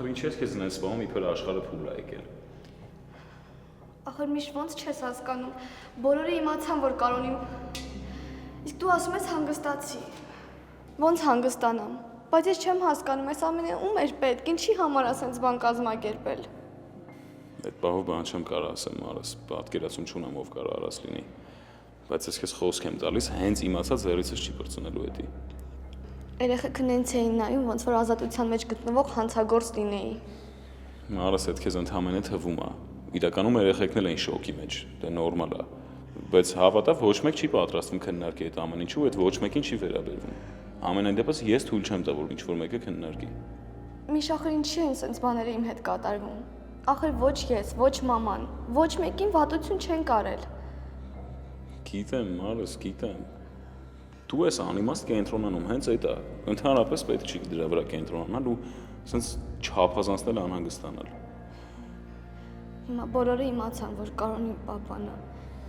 Ախր ինչ ես քեզ նենց սպանում, իբր աշխարհը փուլ է եկել։ Ախր միշտ ոնց չես հասկանում։ Բոլորը իմացան, որ կանոնին։ Իսկ դու ասում ես հանգստացի։ Ոնց հանգստանամ։ Բայց ես չեմ հասկանում, այս ամենը ում էր պետք, ինչի համար ասենց բան կազմակերպել։ Այդ բաղով բան չեմ կարող ասեմ, արս, պատկերացում չունեմ ով կարող արած լինի։ Բայց ես քեզ խոսք եմ տալիս, հենց իմացած ձեռիցս չի բրծնելու էդի։ Երեխեքը նենց էին նայում, ոնց որ ազատության մեջ գտնվող հանցագործ լինեի։ Արս այդ քեզ ընդհանրապես թվում է։ Իրականում երեխեքն էլ են շոկի մեջ, դա նորմալ է։ Բայց հավատա ոչ մեկ չի պատրաստվում քննարկի այդ ամեն ինչը, ու այդ ոչ մեկին չի վերաբերվում։ Ամենայն դեպս ես թույլ չեմ տա, որ ինչ-որ մեկը քննարկի։ Միշ ախր ինչի են սենց բաները իմ հետ կատարվում։ Ախր ոչ ես, ոչ մաման, ոչ մեկին վատություն չեն կարել։ Գիտեմ, Մարս, գիտեմ։ Դու ես անիմաստ կենտրոնանում, հենց այդ է։ Ընդհանրապես պետք չի դրա վրա կենտրոնանալ ու սենց չափազանցնել անհանգստանալ։ Հիմա բոլորը իմացան, որ Կարոնի պապան է։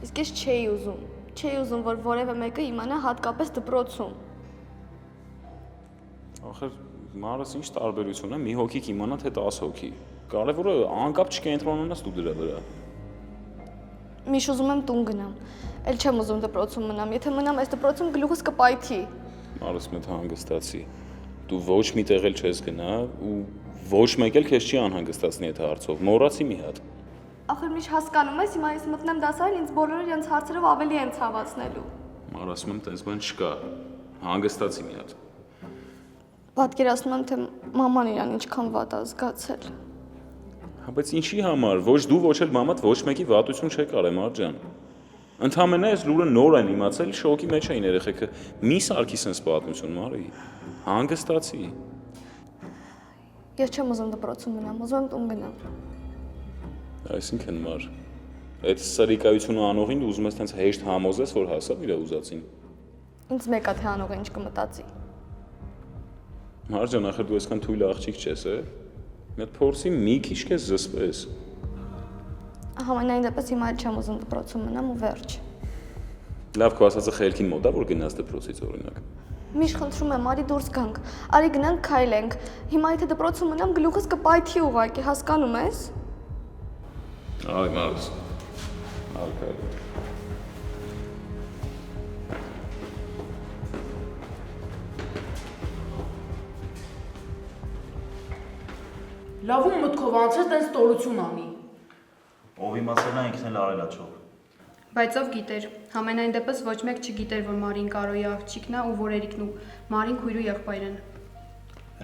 Իսկ ես չէի ուզում, որ որևէ մեկը իմանա հատկապես դպրոցում։ Ախր Մարս ինչ տարբերություն է, մի հոգի կիմանա թե 10 հոգի։ Կարևորը անկապ չկենտրոնանաս դու դրա վրա։ Միշ ուզում եմ տուն գնամ։ Էլ չեմ ուզում դպրոցում մնամ, եթե մնամ այս դպրոցում գլուխս կպայթի։ Մարս մեծ հանգստացի։ Դու ոչ մի տեղ էլ չես գնա ու ոչ մեկ էլ քեզ չի անհանգստացնի այդ հարցով։ Մոռացի մի հատ։ Ախր միշտ հասկանում ես, հիմա ես մտնեմ դասարան, ինձ բոլորը իրենց հարցերով ավելի են ցավացնելու։ Մարս ասում եմ, տես բան չկա։ Հանգստացի մի հատ։ Պատկերացնում եմ, թե մաման իրան ինչքան վատ է զգացել։ Հա բայց ինչի համար, ոչ դու, ոչ էլ մամատ ոչ մեկի վատություն չեք արել, Մարջան։ Ընդհանրապես այս լուրը նոր են իմացել, շոկի մեջ էին երեխեքը։ Մի սարքի sense պատմություն, Մարի։ Հանգստացի։ Ես չեմ ուզում դպրոցում մնամ, ուզում եմ տուն գնամ։ Այսինքն մար, այդ սրիկայությունը անողին դու ուզում ես տենց հեշտ համոզես, որ հասավ իր ուզածին։ Ինձ մեկա թե անողը ինչ կմտածի։ Մարջան, ախր դու այսքան թույլ աղջիկ չես, է։ Մի հատ փորձի մի քիչ քեզ զսպես։ Համենայն դեպս հիմա էլ չեմ ուզում դպրոցում մնամ ու վերջ։ Լավ, քո ասածը խելքին մոտ է, որ գնաս դպրոցից օրինակ։ Միշտ խնդրում եմ, արի դուրս գանք, արի գնանք քայլենք։ Հիմա եթե դպրոցում մնամ գլուխս կպայթի ուղղակի, հասկանում ես։ Այ Մարս։ Ալկա։ Լավում մտքով անցած տենց ստորություն անի։ Ով իմացել է ինքն էլ արել աչով։ Բայց ով գիտեր, համենայն դեպս ոչ մեկ չգիտեր, որ Մարին Կարոյի աղջիկն է ու որ Էրիկն ու Մարին քույրու եղբայրն են։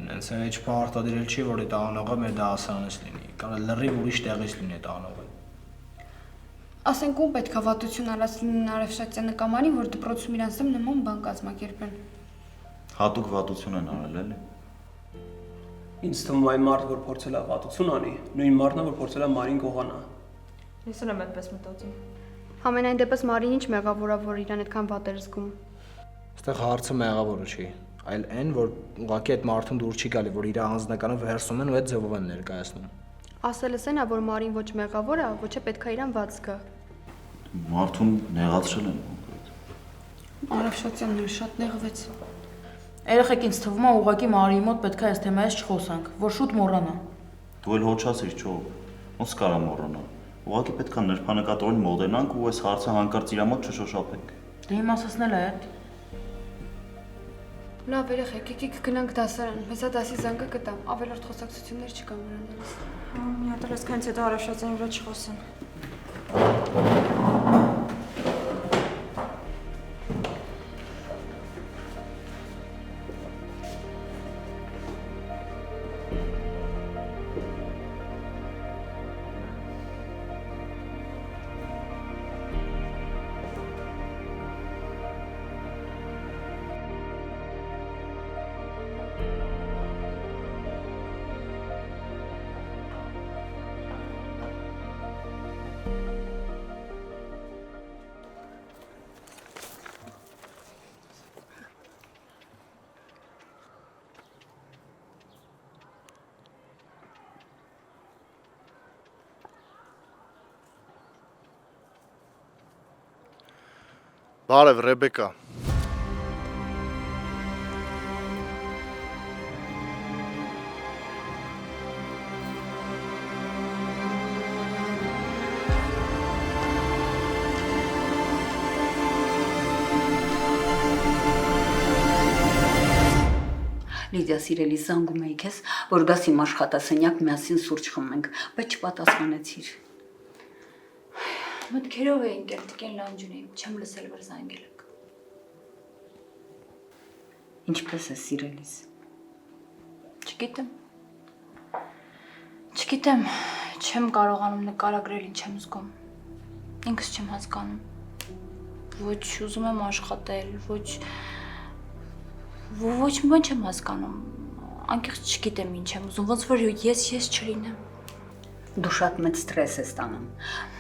Հենց այն ինչ պարտադրել չի, որ այդ անողը մեր դասարանից լինի, կարող լրիվ ուրիշ տեղից լինի այդ անողը։ Ասենք ում պետք է վատություն արած լինեն Արևշատյանը կամ Մարին, որ դպրոցում իրանց դեմ նման բան կազմակերպեն։ Հատուկ վատություն են արել էլի։ Ինձ թվում է այն մարդը, որ փորձել է վատություն անի, նույն մարդն է, որ փորձել է Մարին գողանա։ Ես էլ եմ այդպես մտածում։ Համենայն դեպս Մարին ինչ մեղավոր է, որ իրան այդքան վատ էր զգում։ Այստեղ հարցը մեղավորը չի, այլ այն, որ ուղղակի այդ մարդուն դուր չի գալի, որ իր անձնականը վերցնում են ու այդ ձևով են ներկայացնում։ Ասելս են, որ Մարին ոչ մեղավոր է, ոչ է պետք է իրան վատ զգա։ Մարդուն նեղացրել են կոնկրետ։ Արևշատյանն էլ շատ նեղվեց։ Երեխեք ինձ թվում է ուղղակի Մարիի մոտ պետք է այս թեմայից չխոսանք, որ շուտ մոռանա։ Դու էլ հոչացիր, չո։ Ոնց կարա մոռանա։ Ուղղակի պետք է նրբանկատորեն մոտենանք ու այս հարցը հանկարծ իր մոտ չշոշափենք։ Դե իմ ասածն էլ է այդ։ Լավ երեխեք, եկեք գնանք դասարան, մեզ է դասի զանգը կտամ, ավելորդ խոսակցություններ չկան վրանալիս։ Մի հատ էլ այսքանից հետո Արևշատյանի վրա չխոսեն։ Բարև, Ռեբեկա։ Լիդիա սիրելի, զանգում էի քեզ, որ գաս իմ աշխատասենյակ միասին սուրճ խմենք, բայց չպատասխանեցիր։ Մտքերով էի ընկել Տիկին Լանջունի, չեմ լսել, որ զանգել եք։ Ինչպես է սիրելիս։ Չգիտեմ, չեմ կարողանում նկարագրել ինչ եմ զգում։ Ինքս չեմ հասկանում։ Ոչ ուզում եմ աշխատել, ոչ մի բան չեմ հասկանում։ Անկեղծ չգիտեմ ինչ եմ ուզում, ոնց որ ես չլինեմ։ Դու շատ մեծ ստրես ես ստանում։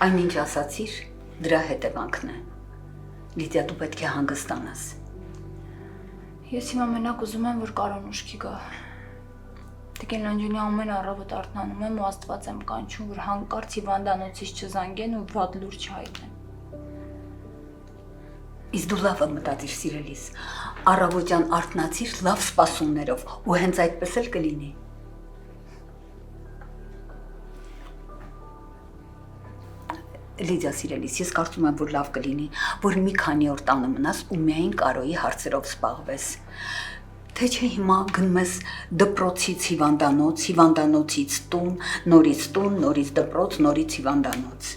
Այնինչ ասացիր, դրա հետևանքն է։ Լիդիա, դու պետք է հանգստանաս։ Ես հիմա մենակ ուզում եմ, որ Կարոն ուշքի գա։ Տիկին Լանջունի ամեն առավոտ արթնանում եմ ու Աստված եմ կանչում, որ հանկարծ հիվանդանոցից չզանգեն ու վատ լուրջ չհայտնեն։ Իսկ դու լավը մտածիր սիրելիս, առավոտյան արթնացիր լավ սպասումներով ու հենց այդպես էլ կլինի։ Լիդիա սիրելիս, ես կարծում եմ, որ լավ կլինի, որ մի քանի օր տանը մնաս ու միայն Կարոյի հարցերով զբաղվես։ Թե չէ հիմա գնում ես դպրոցից հիվանդանոց, հիվանդանոցից տուն, նորից դպրոց, նորից հիվանդանոց։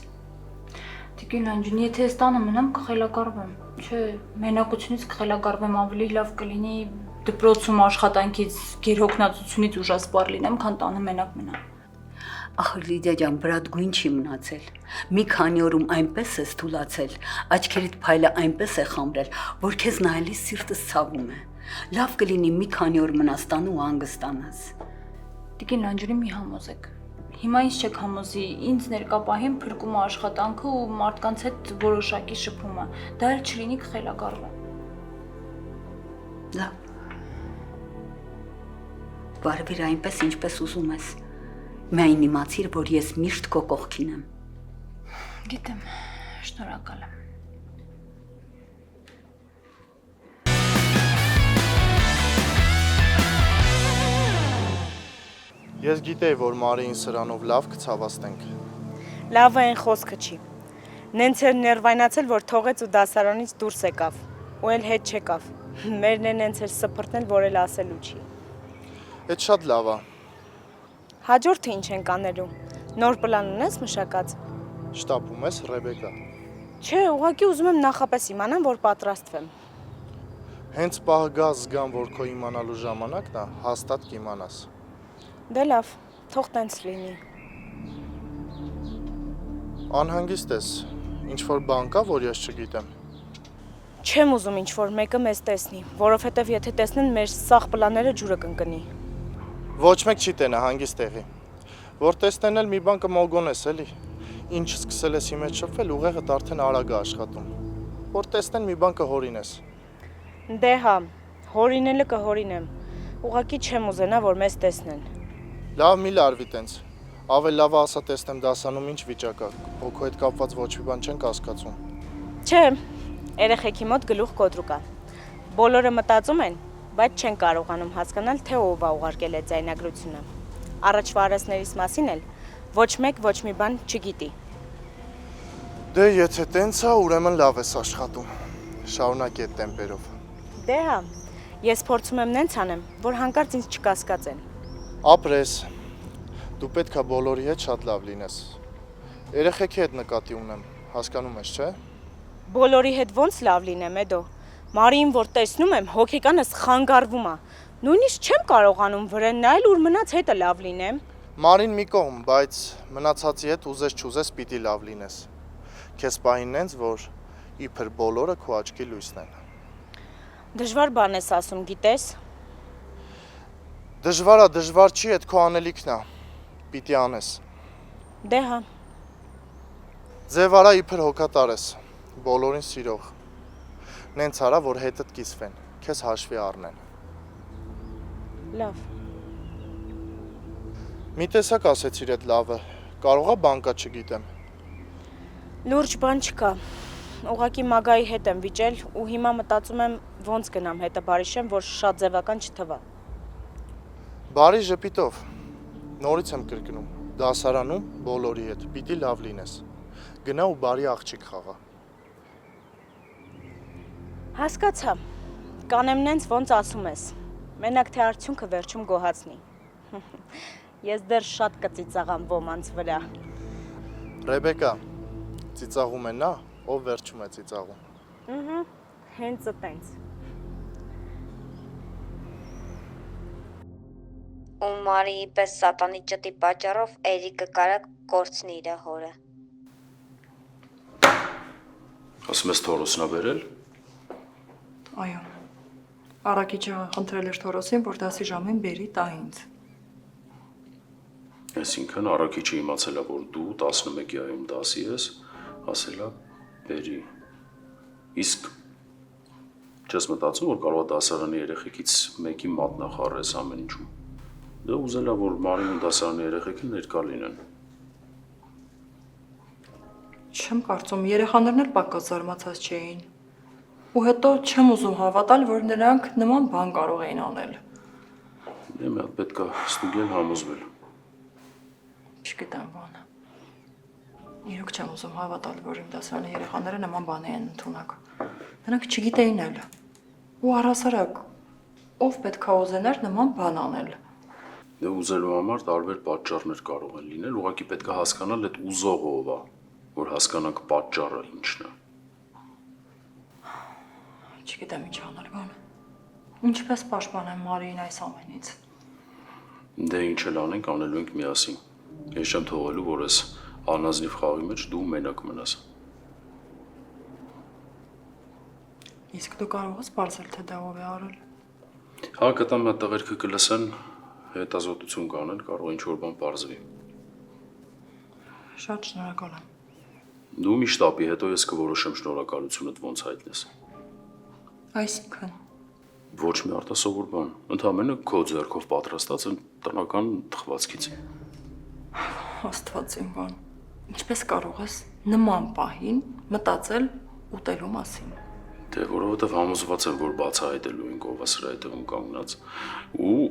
Տիկին Լանջունի, եթե ես տանը մնամ, կխելագարվեմ։ Չէ, մենակությունից կխելագարվեմ, ավելի լավ կլինի դպրոցում աշխատանքից, գերհոգնածությունից ուժասպառ լինեմ, քան տանը մենակ մնամ։ Ախր Լիդիա ջան, բրադգույն չի մնացել։ Մի քանի օրում այնպես ես թուլացել, աչքերիդ փայլը այնպես է խամրել, որ քեզ նայելիս սիրտս ցավում է։ Լավ կլինի մի քանի օր մնաս տանը ու հանգստանաս։ Տիկին Լանջունի, մի համոզեք։ Հիմա ինչ չեք համոզի, ինձ ներկա պահին փրկում է աշխատանքը ու մարդկանց հետ որոշակի շփումը։ Դա էլ չլինի կխելագարվեմ։ Լավ։ Վարվիր այնպես, ինչպես ուզում ես։ Միայն իմացիր, որ ես միշտ քո կողքին եմ։ Գիտեմ, շնորհակալ եմ։ Ես գիտեի, որ Մարիին սրանով լավ կցավաստենք։ Լավը այն խոսքը չի։ Նենց էր ներվայնացել, որ թողեց ու դասարանից դուրս եկավ։ Ու էլ հետ չեկավ։ Մերն է նենց էր սփռտնել, որ էլ ասելու չի։ Էդ շատ լավ է։ Հաջորդը ինչ ենք անելու։ Նոր պլան ունես մշակած։ Շտապում ես, Ռեբեկա։ Չէ, ուղղակի ուզում եմ նախապես իմանամ, որ պատրաստվեմ։ Հենց պահը գա զգամ, որ քո իմանալու ժամանակն է, հաստատ կիմանաս։ Դե լավ, թող տենց լինի։ Անհանգիստ ես, ինչ-որ բան կա, որ ես չգիտեմ։ Չեմ ուզում ինչ-որ մեկը մեզ տեսնի, որովհետև եթե տեսնեն, մեր սաղ պլանները ջուրը կընկնի։ Ոչ մեկ չի տենա հանգիստ տեղի։ Որ տեսնեն էլ մի բան կմոգոնես էլի։ Ինչ սկսել ես իմ հետ շփվել, ուղեղդ արդեն արագ է աշխատում։ Որ տեսնեն մի բան կհորինես։ Դե հա, հորինելը կհորինեմ։ Ուղղակի չեմ ուզենա, որ մեզ տեսնեն։ Լավ մի լարվի տենց։ Ավել լավ է ասա տեսնեմ դասանում ինչ վիճակ է։ Հոգու հետ կապված ոչ մի բան չեն կասկածում։ Չէ, երեխեքի մոտ գլուխ կոտրուկ է։ Բոլորը մտածում են, բայց չեն կարողանում հասկանալ, թե ով է ուղարկել այդ ձայնագրությունը։ Առաջվա արհեստներիս մասին էլ ոչ մեկ ոչ մի բան չգիտի։ Դե եթե տենց է, ուրեմն լավ ես աշխատում։ Շարունակի այդ տեմպերով։ Դե հա, ես փորձում եմ նենց անեմ, որ հանկարծ ինձ չկասկածեն։ Ապրես։ Դու պետք է բոլորի հետ շատ լավ լինես։ Երեխեքի հետ նկատի ունեմ, հասկանում ես, չէ՞։ Բոլորի հետ ոնց լավ լինեմ, Էդո։ Մարիին որ տեսնում եմ, հոգեկանս խանգարվում է։ Նույնիսկ չեմ կարողանում վրան նայել, ուր մնաց հետը լավ լինեմ։ Մարին մի կողմ, բայց մնացածի հետ ուզես չուզես պիտի լավ լինես։ Քեզ պահին նենց, որ իբր բոլորը քո աչքի լույսն են։ Դժվար բան ես ասում, գիտես։ Դժվար չի, այդ քո անելիքն է։ Պիտի անես։ Դե հա։ Ձև արա իբր հոգատար ես, բոլորին սիրող։ Նենց արա, որ հետդ կիսվեն, քեզ հաշվի առնեն։ Լավ։ Մի տեսակ ասեցիր այդ լավը, կարող է բան կա չգիտեմ։ Լուրջ բան չկա։ Ուղղակի Մագայի հետ եմ վիճել ու հիմա մտածում եմ ոնց գնամ հետը բարիշեմ, որ շատ ձևական չթվա։ Բարի ժպիտով, նորից եմ կրկնում, դասարանում բոլորի հետ, պիտի լավ լինես, գնա ու բարի աղջիկ խաղա։ Հասկացա, կանեմ նենց ոնց ասում ես, Մենակ թե արդյունքը վերջում գոհացնի։ Ես դեռ շատ կծիծաղամ ոմանց վրա։ Ռեբեկա, ծիծաղում է նա, ով վերջում է ծիծաղում։ Հենց այտենց։ Ու Մարիի պես սատանի ճտի պատճառով Էրիկը կարա կորցնի իր հորը։ Ասում ես Թորոսն ա բերել։ Այո։ Արաքիչը խնդրել էր Թորոսին, որ դասի ժամին բերի տա ինձ։ Այսինքն Արաքիչը իմացել է, որ դու 11-յայում դասի ես, ասել է բերի։ Իսկ չես մտածում, որ կարող է դասարանի երեխեքից մեկի մատնախառես ամեն ինչում։ Դա ուզել է, որ Մարին ու դասարանի երեխեքը ներկա լինեն։ Չեմ կարծում, երեխաներն էլ պակաս զարմացած չէին։ Ու հետո չեմ ուզում հավատալ, որ նրանք նման բան կարող էին անել։ Դե մի հատ պետք է ստուգել, համոզվել։ Չգիտեմ բանը։ Իրոք չեմ ուզում հավատալ, որ իմ դասարանի երեխաները նման բան են ընդունակ։ Նրանք չգիտեին էլ։ Ու առհասարակ, ով պետք է ուզենար նման բան անել։ Դե ուզելու համար տարբեր պատճառներ կարող են լինել, ուղղակի պետք է հասկանալ այդ ուզողը ով է, որ հասկանանք պատճառը ինչն է։ Չգիտեմ ինչ անել բան։ Ինչպես պաշտպանեմ Մարիին այս ամենից։ Դե ինչ էլ անենք, անելու ենք միասին։ Ես չեմ թողելու, որ այս անազնիվ խաղի մեջ դու մենակ մնաս։ Իսկ դու կարող ես բարձել, թե դա ով է արել։ Հա, կտամ այդ տղերքը կլսեն, հետազոտություն կանեն, կարող ինչ-որ բան պարզվի։ Շատ շնորհակալ եմ։ Դու մի շտապի, հետո ես կորոշեմ շնորհակալությունդ ոնց հայտնես։ Այսինքն։ Ոչ մի արտասովոր բան, ընդհանրապես քո ձեռքով պատրաստած տնական թխվածքից։ Աստված իմ բան։ Ինչպես կարող ես նման պահին մտածել ուտելու մասին։ Դե որովհետև համոզված եմ, որ բացահայտելու ենք ով է սրա հետևում կանգնած ու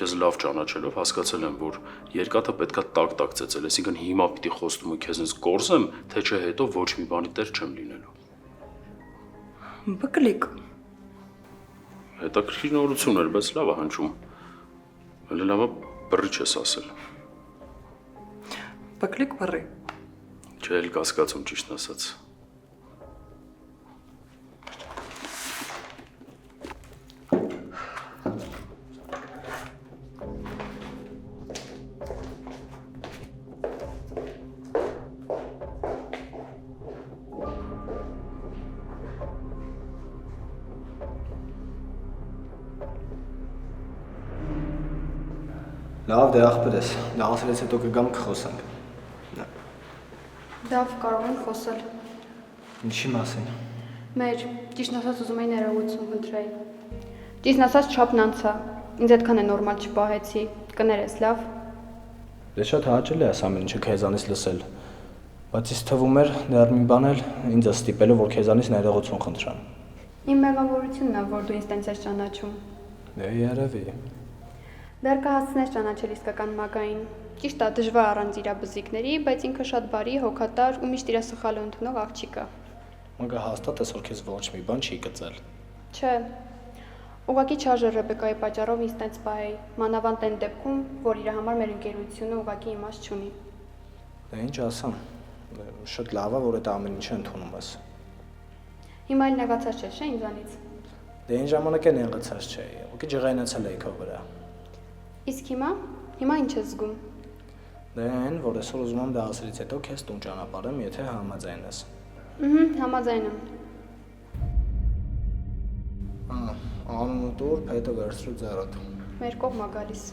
քեզ լավ ճանաչելով հասկացել եմ, որ երկաթը պետքա տակ-տակ ծեծել, այսինքն հիմա պիտի խոստումը քեզնից կորզեմ, թե չէ հետո ոչ մի բանի տեր չեմ լինելու։ Բկլիկ։ Հետաքրքիր նորություն էր, բայց լավ է հնչում։ Հələ լավ է բռի չես ասել։ Բկլիկ բռի։ Չէ, էլ կասկածում ճիշտ ասած։ Լավ, դե աղբերես, դասից հետո կգամ կխոսենք։ Լավ, կարող ենք խոսել։ Ինչի մասին։ Մեր, ճիշտ ասած ուզում էի ներողություն խնդրեի։ Ճիշտ ասած չափն անցա։ Ինձ այդքան է նորմալ չպահեցի։ Կներես, լավ։ Դե շատ հաճելի է ամեն ինչը քեզանից լսել։ Բայց ինձ թվում էր դեռ մի բան էլ ինձ ստիպելու, որ քեզանից ներողություն խնդրեմ։ Իմ մեղավորությունն է, որ դու ինձ տենց ես ճանաչում։ Դե երևի։ Դեռ կհասցնես ճանաչել իսկական մագային։ Ճիշտ է, դժվար առանց իր բզիկների, բայց ինքը շատ բարի, հոգատար ու միշտ իր սխալը ընդունող աղջիկ է։ Մագա հաստատ ես, որ քեզ ոչ մի բան չի գծել։ Չէ։ Ուղղակի չարժե Ռեբեկայի պատճառով ինձ տենց պահեի, մանավանդ այն դեպքում, որ իր համար մեր ընկերությունը ուղղակի իմաստ չունի։ Դե ինչ ասամ։ Շատ լավ է, որ այդ ամեն ինչը ընդունում ես։ Հիմա էլ նեղացած ես, չէ՞ ինձանից։ Դե այն ժամանակ է նեղացած չէի, ուղղակի ջղայնացել էի քո վրա։ Իսկ հիմա ինչ ես զգում։ Դե այն, որ այսօր ուզում եմ դասերից հետո քեզ տուն ճանապարհեմ, եթե համաձայն ես։ Համաձայն եմ։ Անունը տուր, փետը վերցրու ձեռդ։ Մեր կողմա գալիս։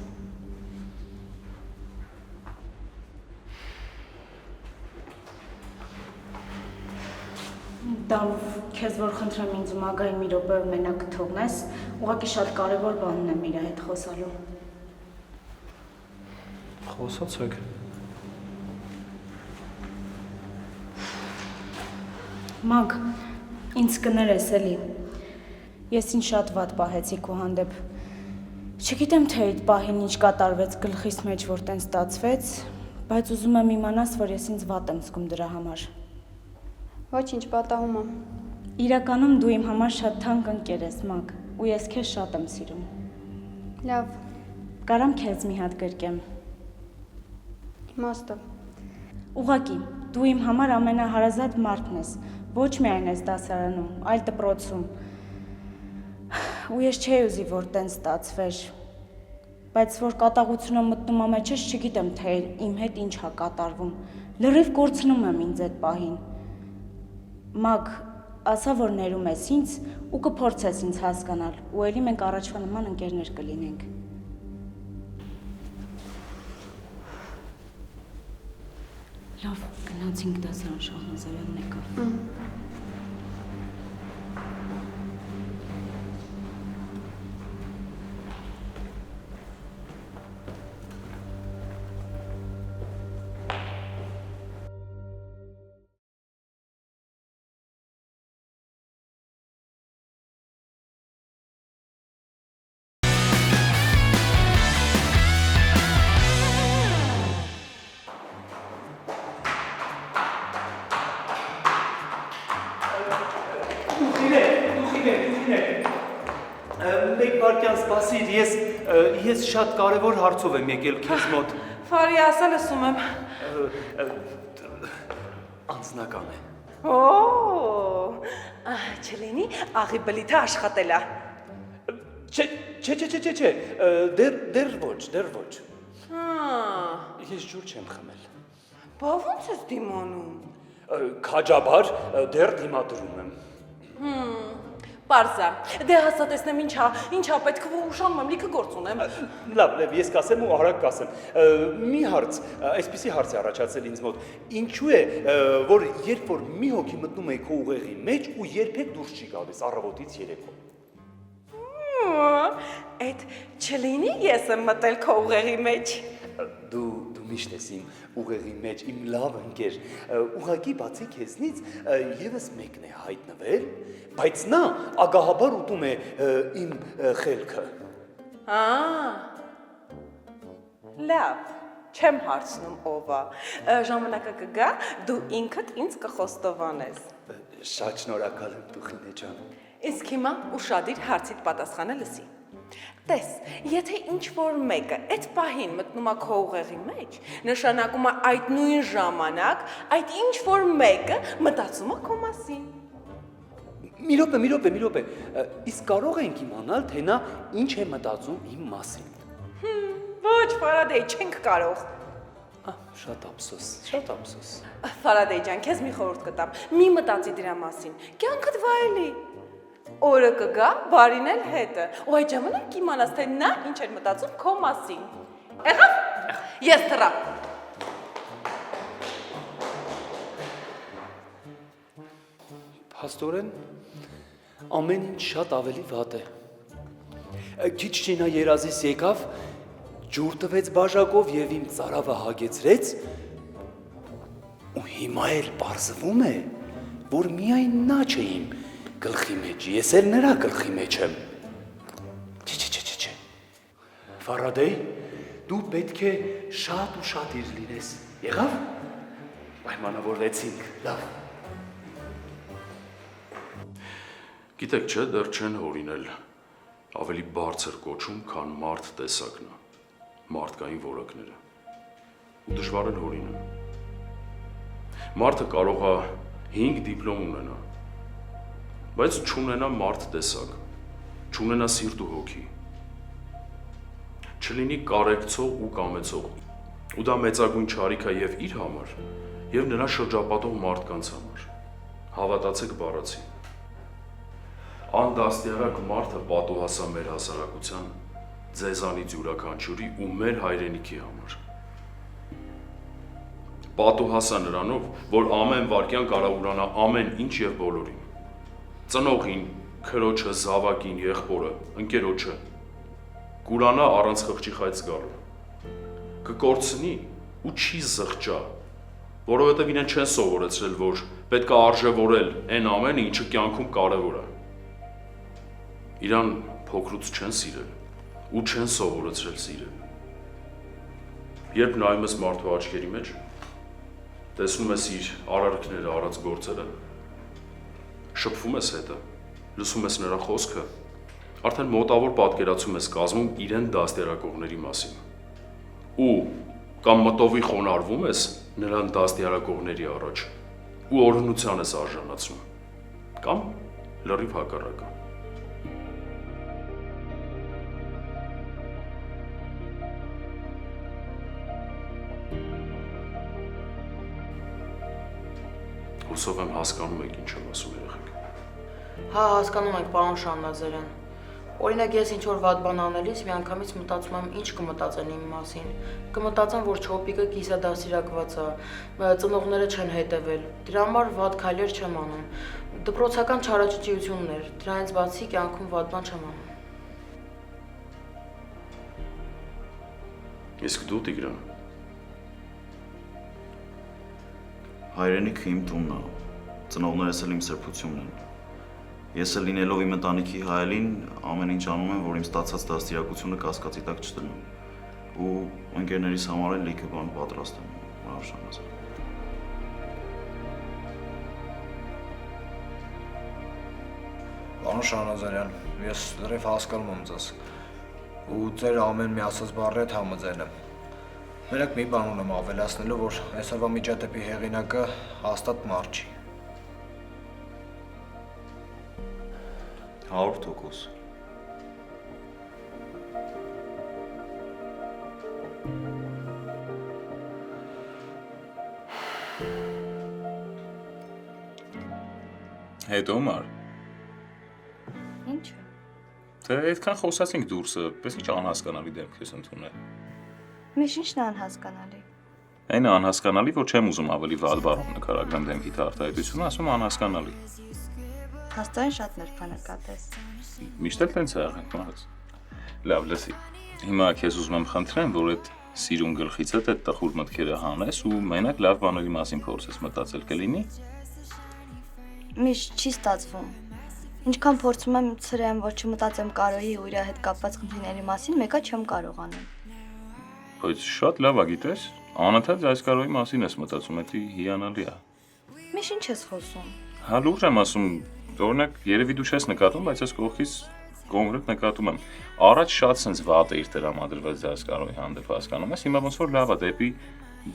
Դալով, քեզ որ խնդրեմ ինձ ու մագային մի րոպեով մենակ թողնես, ուղղակի շատ կարևոր բան ունեմ իր հետ խոսալու։ Խոսացեք։ Մագ, ինձ կներես էլի։ Ես ինձ շատ վատ պահեցի քո հանդեպ։ Չգիտեմ թե այդ պահին ինչ կատարվեց գլխիս մեջ, որ տենց ստացվեց, բայց ուզում եմ իմանաս, որ ես ինձ վատ եմ զգում դրա համար։ Ոչինչ, պատահում եմ։ Իրականում դու իմ համար շատ թանկ ընկեր ես, Մագ, ու ես քեզ շատ եմ սիրում։ Լավ, Կարամ քեզ մի հատ գրկեմ։ իմաստը։ Ուղղակի, դու իմ համար ամենահարազատ մարդն ես, ոչ միայն այս դասարանում, այլ դպրոցում։ Ու ես չէի ուզի, որ տենց ստացվեր, բայց որ կատաղությունը մտնում ա մեջս, չգիտեմ, թե իմ հետ ինչ ա կատարվում, լրիվ կորցնում եմ ինձ այդ պահին։ Մակ, ասա, որ ներում ես ինձ ու կփորձես ինձ հասկանալ, ու էլի մենք առաջվա նման ընկերներ կլինենք։ Լավ, գնացինք դասարան, Շահնազարյանն եկավ։ Մեկ վարկյան սպասիր, ես շատ կարևոր հարցով եմ եկել քեզ մոտ։ Ֆարի, ասա լսում եմ։ Անձնական է։ Չլինի, աղի բլիթը աշխատել է։ Չէ, դեռ ոչ։ Ես ջուր չեմ խմել։ Բա ո՞նց ես դիմանում։ Քաջաբար դեռ դիմադրում եմ։ Պարզա, դե հասա տեսնեմ ինչա պետք է ուշանում եմ, լիքը գործ ունեմ։ Լավ, ես կասեմ ու արագ կասեմ։ Մի հարց, այսպիսի հարց է առաջացել ինձ մոտ։ Ինչու է, որ երբ որ մի հոգի մտնում է քո ուղեղի մեջ ու երբեք դուրս չի գալիս առավոտից երեկո։ Այդ չլինի ես եմ մտել քո ուղեղի մեջ։ Դու միշտ ես իմ ուղեղի մեջ, իմ լավ ընկեր, ուղղակի բացի քեզնից եւս մեկն է հայտնվել, բայց նա ագահաբար ուտում է իմ խելքը։ Լավ, չեմ հարցնում ով է, ժամանակը կգա, դու ինքդ ինձ կխոստովանես։ Շատ շնորհակալ եմ Տուխինե ջան։ Իսկ հիմա ուշադիր հարցիդ պատասխանը լսի։ Տես, եթե ինչ-որ մեկը այդ պահին մտնում է քո ուղեղի մեջ, նշանակում է այդ նույն ժամանակ այդ ինչ-որ մեկը մտածում է քո մասին։ Մի րոպե, իսկ կարող ենք իմանալ, թե նա ինչ է մտածում իմ մասին։ Ոչ, Ֆարադեյ, չենք կարող։ Շատ ափսոս։ Ֆարադեյ ջան, քեզ մի խորհուրդ կտամ, մի մտածի դրա մասին, կյանքդ վայելի։ Օրը կգա, բարին էլ հետը, ու այդ ժամանակ կիմանաս, թե նա ինչ էր մտածում քո մասին։ Եղավ, ես թռա։ Փաստորեն, ամեն ինչ շատ ավելի վատ է։ Քիչ չինա երազիս եկավ, ջուր տվեց բաժակով եւ իմ ծարավը հագեցրեց, ու հիմա էլ պարզվում է, որ միայն նա չէ իմ գլխի մեջ, ես էլ նրա գլխի մեջ եմ։ Չէ։ Ֆարադեյ, դու պետք է շատ ու շատ իր լինես։ Եղավ։ Պայմանավորվեցինք, լավ։ Գիտեք չէ, դեռ չեն հորինել ավելի բարձր կոչում, քան մարդ տեսակն է, մարդկային որակները։ Ու դժվար են հորինել։ Մարդը կարող է 5 դիպլոմ ունենա, բայց չունենա մարդ տեսակ, չունենա սիրտ ու հոգի, չլինի կարեկցող ու կամեցող, ու դա մեծագույն չարիք է եւ իր համար, եւ նրա շրջապատող մարդկանց համար, հավատացեք բառացի։ Անդաստիարակ մարդը պատուհասա մեր հասարակության, ձեզանից յուրաքանչյուրի ու մեր հայրենիքի համար։ Պատուհասա նրանով, որ ամեն վարքյան կարող ուրանա ամեն ինչ եւ բոլորին։ Ծնողին, քրոջը, զավակին, եղբորը, ընկերոջը, կուրանա առանց խղճի խայծ գալու, կկորցնի ու չի զղջա, որովհետև իրեն չեն սովորեցրել, որ պետք է արժևորել այն ամենը, ինչը կյանքում կարևոր է։ Իրան փոքրուց չեն սիրել ու չեն սովորեցրել սիրել։ Երբ նայում ես մարդու աչքերի մեջ, տեսնում ես իր արարքները, արած գործերը, շփվում ես հետը, լսում ես նրա խոսքը, Արդեն մոտավոր պատկերացում ես կազմում իրեն դաստիարակողների մասին։ Ու կամ մտովի խոնարհվում ես նրան դաստիարակողների առաջ ու օրհնության ես արժանացնում, կամ լրիվ հակառակը։ Հուսով եմ հասկանում եք ինչ եմ ասում երեխեք։ Հա, հասկանում ենք, պարոն Շահնազարյան։ Օրինակ ես ինչ որ վատ բան անելիս միանգամից մտածում եմ ինչ կմտածեն իմ մասին։ Կմտածեմ, որ չոպիկը կիսադաստիարակված է, ծնողները չեն հետևել։ Դրա համար վատ քայլեր չեմ անում։ Դպրոցական չարաճճիություններ, դրանից բացի կյանքում վատ բան չեմ անում։ Իսկ դու Տիգրան։ Հայրենիքը իմ տունն է, ծնողներս էլ իմ սրբությունն են։ Ես էլ լինելով իմ ընտանիքի հայելին ամեն ինչ անում եմ, որ իմ ստացած դաստիարակությունը կասկածի տակ չդնեմ։ Ու ընկերներիս համար էլ լիքը բան պատրաստ եմ, պարոն Շահնազարյան։ Պարոն Շահնազարյան, ես լրիվ հասկանում եմ ձեզ։ Ու ձեր ամեն մի ասած բառի հետ համաձայն եմ։ Մենակ մի բան ունեմ ավելացնելու, որ այսօրվա միջադեպի հեղինակը հաստատ մարդ չի։ 100%։ Հետո մար։ Ինչ։ Թե այդքան խոսացինք դուրսը, պես ինչ անհասկանալի դեմք ես ընդունել։ Միշտ ինչն է անհասկանալի։ Այն է անհասկանալի, որ չեմ ուզում ավելի վատ բառով նկարագրեմ դեմքիդ արտահայտությունը, ասում անհասկանալի։ Հաստատ շատ նրբանկատես։ Միշտ էլ տենց է եղել, մարդ։ Լավ, լսի։ Հիմա քեզ ուզում եմ խնդրեմ, որ այդ սիրուն գլխիցդ այդ տխուր մտքերը հանես ու մենակ լավ բաների մասին փորձես մտածել, կլինի։ Միշտ չի ստացվում։ Ինչքան փորձում եմ ցրեմ, որ չմտածեմ Կարոյի ու իր հետ կապված խնդիրների մասին, մեկը չեմ կարողանում։ Բայց շատ լավ է, գիտես, անընդհատ այս Կարոյի մասին ես մտածում, դա հիանալի է։ Միշտ ինչ ես խոսում։ Հա լուրջ եմ ասում, օրինակ երևի դու չես նկատում, բայց ես կողքից կոնկրետ նկատում եմ։ Առաջ շատ sense վատ է իր տրամադրված այս Կարոյի հանդեպ, հասկանում ես, հիմա ոնց որ լավ է դեպի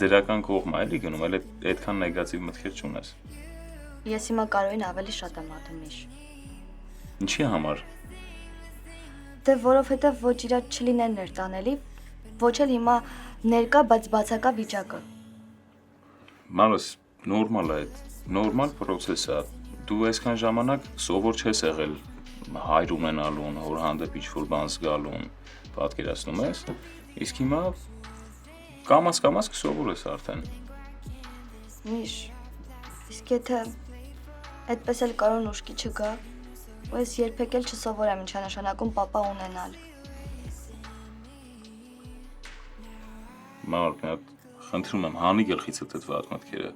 դրական կողմը էլի գնում, էլ այդքան նեգատիվ մտքեր չունես։ Ես հիմա Կարոյին ավելի շատ եմ ատում միշտ։ Ինչի համար։ Դե որովհետև ոչ իրա չլինեն ներտանելի, ոչ էլ հիմա ներկա, բայց բացակա վիճակը։ Մալս նորմալ է, նորմալ process է։ Դու այսքան ժամանակ սովոր չես եղել հայր ունենալուն, հոր հանդեպ ինչ-որ բան զգալուն, պատկերացնում ես, իսկ հիմա կամաց կսովոր ես արդեն։ Միշ, իսկ եթե այդպես էլ Կարոն ուշքի չգա, ու ես երբեք էլ չսովորեմ ինչա նշանակում պապա ունենալ։ Մարդ, մի հատ խնդրում եմ, հանի գլխիցդ այդ վատ մտքերը։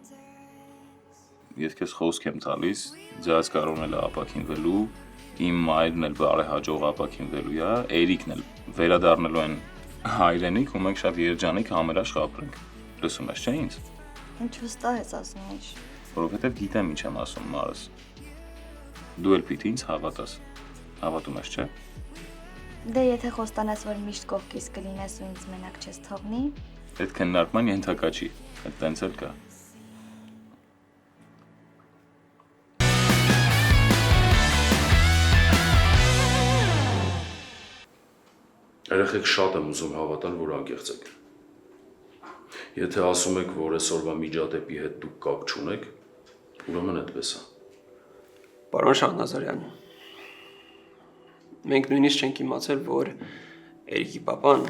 Ես քեզ խոսք եմ տալիս, ձեզ Կարոնն էլ ապակինվելու, իմ մայրն էլ բարեհաջող ապակինվելու է, Էրիկն էլ վերադառնալու են հայրենիք, ու մենք շատ երջանիկ համերաշխ ապրենք։ Լսում ես, չէ՞ ինձ։ Ինչ վստահ ես ասում ինչ։ Որովհետև գիտեմ ինչ եմ ասում, Մարս։ Դու էլ պիտի ինձ հավատաս։ Հավատում ես, չէ՞։ Դե եթե խոստանաս, որ միշտ կողքիս կլինես ու ինձ մենակ չես թողնի։ Այդ քննարկման ենթակա չի, այդ տենց էլ կա։ Երեխեք շատ եմ ուզում հավատալ, որ անկեղծ եք։ Եթե ասում եք, որ այսօրվա միջադեպի հետ դուք կապ չունեք, ուրեմն այդպես է։ Պարոն Շահնազարյան, մենք նույնիսկ չենք իմացել, որ Էրիկի պապան,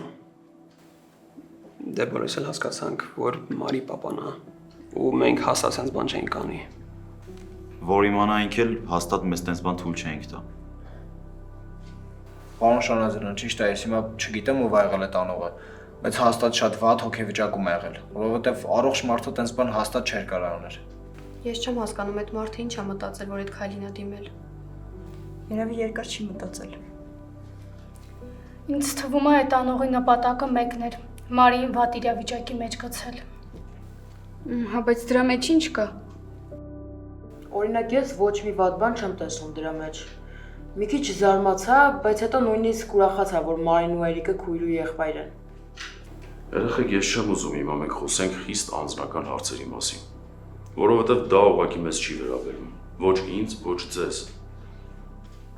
դե բոլորս էլ հասկացանք, որ Մարի պապան է, ու մենք հաստատ sense բան չենք անի։ Որ իմանայինք էլ հաստատ մեզ տենց բան թույլ չենք տա։ Պարոն Շահնազարյան, ճիշտ է, ես հիմա չգիտեմ ով ա եղել այդ անողը, բայց հաստատ շատ վատ հոգեվիճակում ա եղել, որովհետև առողջ մարդու տենց բան հաստատ չէր կարող անել։ Ես չեմ հասկանում այդ մարդը ինչ է մտածել, որ այդ քայլին է դիմել։ Երևի երկար չի մտածել։ Ինձ թվում է այդ անողի նպատակը մեկն էր՝ Մարիին վատ իրավիճակի մեջ գցել։ Հա, բայց դրա մեջ ինչ կա։ Օրինակ ես ոչ մի վատ բան չեմ տեսնում դրա մեջ։ Մի քիչ զարմացա, բայց հետո նույնիսկ ուրախացա, որ Մարին ու Էրիկը քույր ու եղբայր են։ Երեխեք, ես չեմ ուզում հիմա մենք խոսենք խիստ անձնական հարցերի մասին, որովհետև դա ուղղակի մեզ չի վերաբերում, ոչ ինձ, ոչ ձեզ։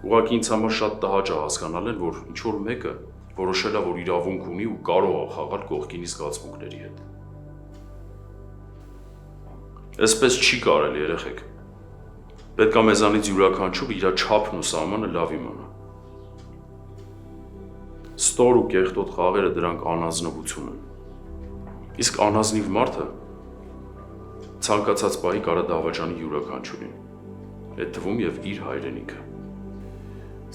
Ուղղակի ինձ համար շատ տհաճ է հասկանալն, որ ինչ-որ մեկը որոշել է, որ իրավունք ունի ու կարող է խաղալ կողքինի զգացմունքների հետ։ Այսպես չի կարելի, երեխեք։ Պետք է մեզանից յուրաքանչյուր իր չափն ու սահմանը լավ իմանա։ Ստոր ու կեղտոտ խաղերը դրանք անազնվություն են։ Իսկ անազնիվ մարդը ցանկացած պահի կարա դավաճանի յուրաքանչյուրին, այդ թվում եւ իր հայրենիքը։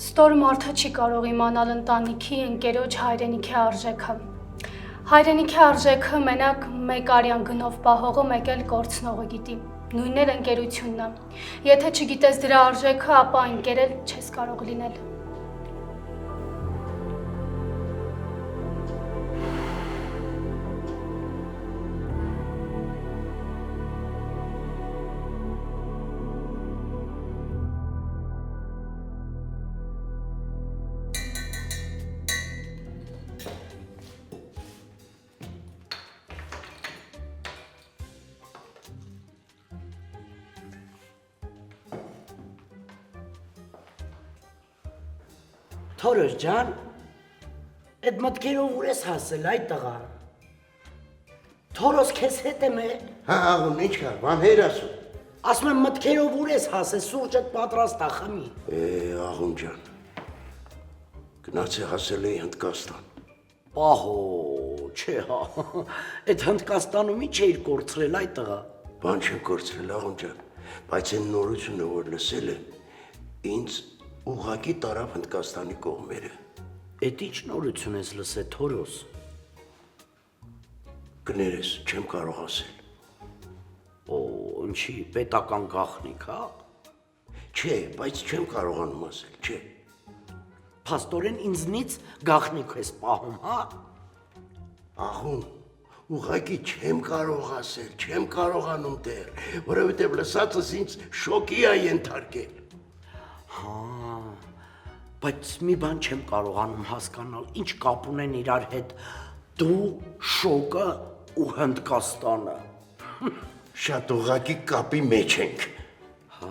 Ստոր մարդը չի կարող իմանալ ընտանիքի, ընկերոջ հայրենիքի արժեքը։ Հայրենիքի արժեքը մենակ մեկ արյան գնով պահողը, մեկ էլ կորցնողը գիտի։ Նույնն էլ ընկերությունն է։ Եթե չգիտես դրա արժեքը, ապա ընկերել չես կարող լինել։ Թորոս ջան, այդ մտքերով ուր ես հասել այդ տղա։ Թորոս քեզ հետ եմ է։ Հա, աղուն, ինչ կա, բան հեր ասում։ Ասում եմ մտքերով ուր ես հասել, սուրճդ պատրաստ ա խմի։ Աղուն ջան, գնացի հասել էի Հնդկաստան։ Պահո, չէ հա, այդ Հնդկաստանում ինչ էիր կորցրել այդ տղա։ Բան չեմ կորցրել, աղուն ջան, բայց այն նորությունը, որ լսել եմ, ինձ ուղղակի տարավ Հնդկաստանի կողմերը։ Էդ ինչ նորություն ես լսել, Թորոս։ Կներես, չեմ կարող ասել։ Օ, ինչի, պետական գաղտնիք, հա։ Չէ, բայց չեմ կարողանում ասել, չէ։ Փաստորեն ինձնից գաղտնիք ես պահում, հա։ Աղուն, ուղղակի չեմ կարող ասել, չեմ կարողանում դեռ, որովհետև լսածս ինձ շոկի է ենթարկել։ Հա, բայց մի բան չեմ կարողանում հասկանալ, ինչ կապ ունեն իրար հետ դու, շոկը ու Հնդկաստանը։ Շատ ուղղակի կապի մեջ ենք։ Հա։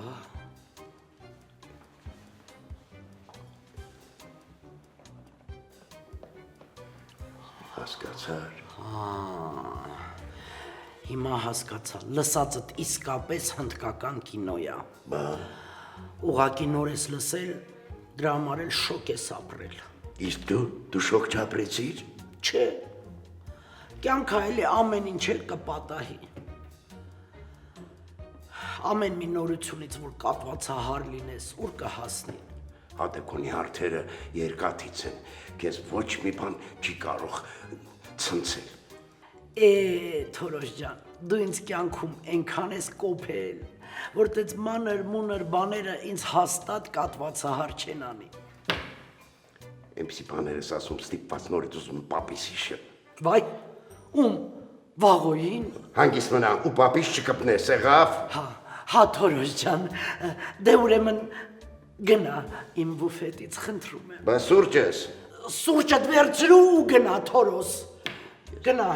Հասկացար։ Հա։ Հիմա հասկացա, լսածդ իսկապես հնդկական կինո է։ Բա։ Ուղղակի նոր ես լսել, դրա համար էլ շոկ ես ապրել։ Իսկ դու շոկ չապրեցիր։ Չէ։ Կյանքը էլի ամեն ինչ էլ կպատահի։ Ամեն մի նորությունից, որ կատվածահար լինես, ուր կհասնի։ Հատեկոնի հարթերը երկաթից են, քեզ ոչ մի բան չի կարող ցնցել։ Թորոս ջան, դու ինձ կյանքում այնքան ես կոփել, որ դες մանր-մունր բաները ինձ հաստատ կատվածահար չեն անի։ Էմսի բաներ ես ասում ստիպված նորից ուզում պապիս հիշել։ Վայ, ում, վաղոյին։ Հանգիստ մնա ու պապիս չկպնես, եղավ։ Հա, Թորոս ջան, դե ուրեմն գնա իմ բուֆետից խնդրում եմ։ Բա սուրճ ես։ Սուրճդ վերցրու ու գնա, Թորոս։ Գնա։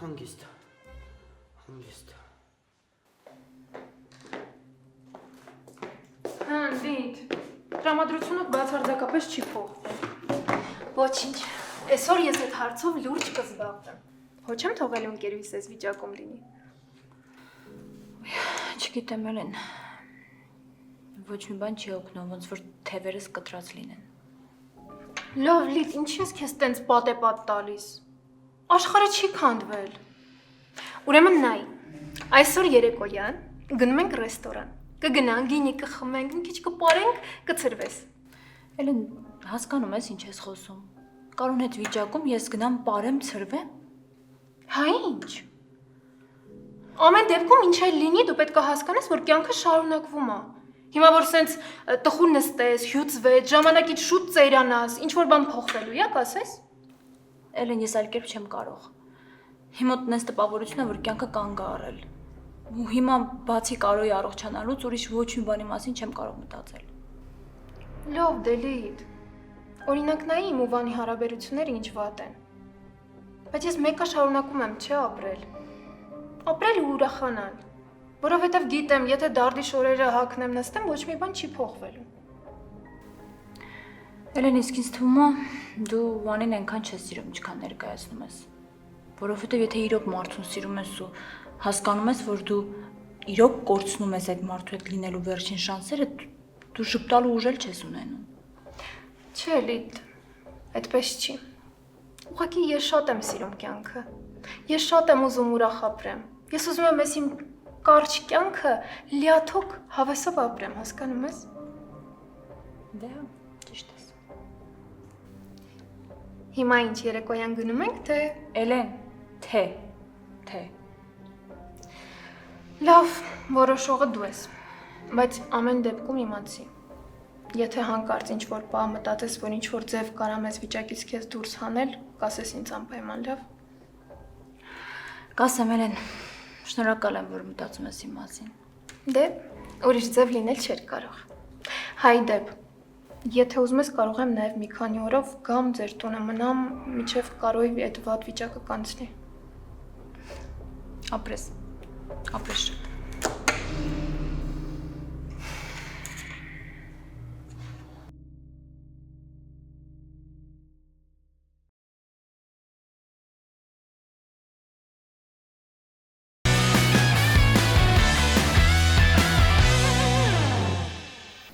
Հանգիստ։ Հա, դիտ, տրամադրությունը բացարձակապես չի փոխվել։ Ոչինչ, այսօր ես այդ հարցով լուրջ կզբաղվեմ։ Ոչ եմ թողել ընկերուհիս ես վիճակում լինի։ Չգիտեմ Էլեն, ոչ մի բան չի օգնում, ոնց որ թևերս կտրած լինեն։ Լավ, Լիտ, ինչի ես քեզ տենց պատեպատ տալիս։ Աշխարհը չի քանդվել։ Ուրեմն նայ, այսօր երեկոյան գնում ենք ռեստորան։ Կգնանք, գինի կխմենք, մի քիչ կպարենք, կցրվես։ Էլեն, հասկանում ես ինչ ես խոսում։ Կարոն հետ վիճակում ես գնամ պարեմ, ցրվեմ։ Հա ինչ։ Ամեն դեպքում ինչ էլ լինի, դու պետք է հասկանաս, որ կյանքը շարունակվում է։ Հիմա որ սենց տխուր նստես, հյուծվես, ժամանակից շուտ ծերանաս, ինչ որ բան փոխվելու է, կասես։ Էլեն, ես այլ կերպ չեմ կարող։ Հիմա տնես տպավորությունը, որ կյանքը կանգ է առել։ Ու հիմա բացի Կարոյի առողջանալուց ուրիշ ոչ մի բանի մասին չեմ կարող մտածել։ Լավ, Դելիդ։ Օրինակ նայի իմ ու Վանի հարաբերությունները ինչ վատ են։ Բայց ես մեկը շարունակում եմ չէ ապրել։ Ապրել ու ուրախանալ։ Որովհետև գիտեմ, եթե դարդի շորերը հագնեմ նստեմ, ոչ մի բան չի փոխվելու։ Էլեն, իսկ ինձ թվում է, դու Վանին այնքան չես սիրում, ինչքան ներկայացնում ես։ Որովհետև եթե իրոք մարդուն սիրում ես ու հասկանում ես, որ դու իրոք կորցնում ես այդ մարդու հետ լինելու վերջին շանսերը, դու շփտալու ուժ էլ չես ունենում։ Չէ, Լիդ, այդպես չի։ Ուղղակի ես շատ եմ սիրում կյանքը։ Ես շատ եմ ուզում ուրախ ապրեմ։ Ես ուզում եմ ես իմ կարճ կյանքը լիաթոք հավեսով ապրեմ, հասկանում ես։ Դե, ճիշտ ես։ Հիմա ինչ երեկոյան գնում ենք, թե… Էլեն, թե։ Լավ, որոշողը դու ես, բայց ամեն դեպքում իմացի։ Եթե հանկարծ ինչ-որ բան մտածես, որ ինչ-որ ձև կարամ ես վիճակից քեզ դուրս հանել, կասես ինձ անպայման, լավ։ Կասեմ, Էլեն, շնորհակալ եմ, որ մտածում ես իմ մասին։ Դե, ուրիշ ձև լինել չէր կարող։ Հայ դեպ, եթե ուզում ես կարող եմ նաև մի քանի օրով գամ ձեր տունը մնամ, մինչև Կարոյի այդ վատ վիճակը կանցնի։ Ապրես շատ։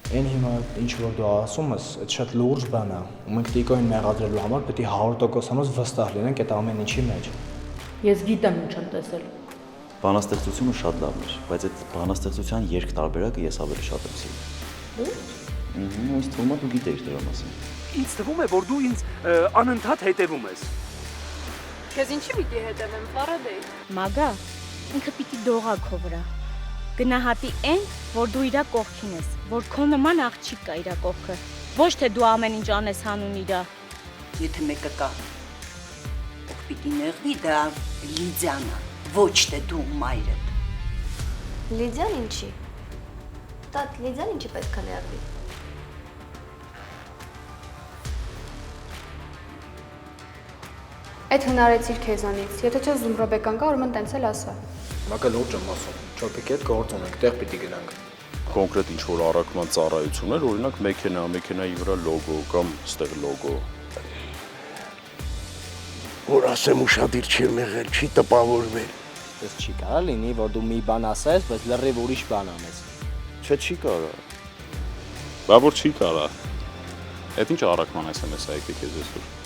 Այն հիմա ինչ որ դու ասում ես, այդ շատ լուրջ բան է։ Ու մենք Տիկոին մեղադրելու համար պետք է 100%-անոց վստահ լինենք այդ ամեն ինչի մեջ։ Ես գիտեմ ինչ եմ տեսել։ Բանաստեղծությունը շատ լավն էր, բայց այդ բանաստեղծության երկ տարբերակը ես ավելի շատ եմ սիրում։ Ինձ թվում է դու գիտեիր դրա մասին։ Ինձ թվում է, որ դու ինձ անընդհատ հետևում ես։ Քեզ ինչի պիտի հետևեմ, Ֆարադեյ։ Մագա, ինքը պիտի դողա քո վրա։ Գնահատի այն, որ դու իրա կողքին ես, որ քո նման աղջիկ կա իրա կողքը։ Ոչ թե դու ամեն ինչ անես հանուն իրա։ Եթե մեկը կա, ով պիտի նեղվի, դա Լիդիան է, ոչ թե դու մայրդ։ Լիդիան ինչի։ Տատ Լիդիան ինչի պետք է նեղվի։ Այդ հնարեցիր քեզանից, եթե չես զում Ռոբեկան կա, ուրեմն տենց էլ ասա։ Մակը լուրջ եմ ասում, չոպիկի հետ գործ ունենք, տեղ պիտի գնանք։ Կոնկրետ ինչ-որ առաքման ծառայություններ, օրինակ մեքենայի վրա լոգո կամ ստեղ լոգո։ Որ ասեմ ուշադիր չի մեղել, չի տպավորվել։ Ես չի կարա լինի, որ դու մի բան ասես, բայց լրիվ ուրիշ բան անես։ Չէ, չի կարա։ Բա որ չի կարա։ Այդ ինչ առաքման SMS-ա եկեք քեզ այսօր։